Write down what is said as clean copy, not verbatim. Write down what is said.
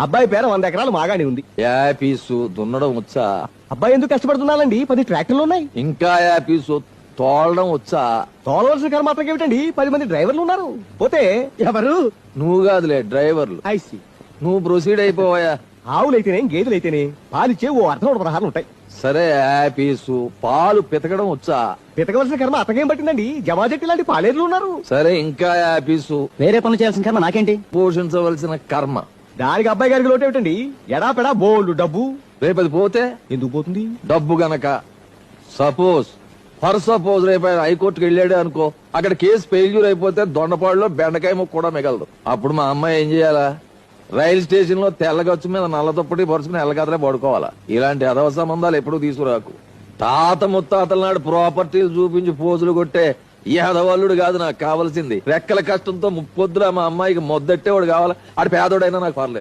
అబ్బాయి పేర 100 ఎకరాలు మాగాని ఉంది. యాపీసు దున్నడం వచ్చా? అబ్బాయి ఎందుకు కష్టపడుతున్నానండి, 10 ట్రాక్టర్లు ఉన్నాయి. ఇంకా యాపీసు తోలడం వచ్చా? తోలవలసిన కర్మ మాత్రం ఏమిటండి, 10 మంది డ్రైవర్లు ఉన్నారు. పోతే ఎవరు? నువ్వు కాదులే డ్రైవర్లు. ఐసి నువ్వు ప్రొసీడ్ అయిపోవాయా? ఆవులైతేనే గేదెలైతేనే పాలిచ్చే ఓ అర్థం 16 ఉంటాయి. సరే యాపీసు పాలు పితకడం వచ్చా? పితకవలసిన కర్మ అతకేం పట్టిందండి, జమాజెట్టి లాంటి పాలేర్లు ఉన్నారు. సరే ఇంకా యాపీసు వేరే పనులు చేయాల్సిన కర్మ నాకేంటి? పోషించవలసిన కర్మ. దానికి అబ్బాయి గారికి లోటు ఏమిటండి, ఎడాపెడా బోల్డ్ డబ్బు. రేపది పోతే ఎందుకు పోతుంది? డబ్బు గనక. సపోజ్ రేపు ఆయన హైకోర్టుకి వెళ్ళాడు అనుకో, అక్కడ కేసు ఫెయిల్యూర్ అయిపోతే దొండపాడులో బెండకాయ ముక్క కూడా మిగలదు. అప్పుడు మా అమ్మాయి ఏం చేయాలా? రైలు స్టేషన్ లో తెల్లగచ్చు మీద నల్ల దుప్పటి పరుచుకుని ఎల్లగదలే పడుకోవాలా. ఇలాంటి అదవ సంబంధాలు ఎప్పుడు తీసుకురాకు. తాత ముత్తాతల నాడు ప్రాపర్టీలు చూపించి పోజులు కొట్టే ఈ అదవల్లుడు కాదు నాకు కావాల్సింది. రెక్కల కష్టంతో ముప్పొద్దులా మా అమ్మాయికి మొద్దట్టేవాడు కావాలా. ఆడు పేదోడైనా నాకు పర్లేదు.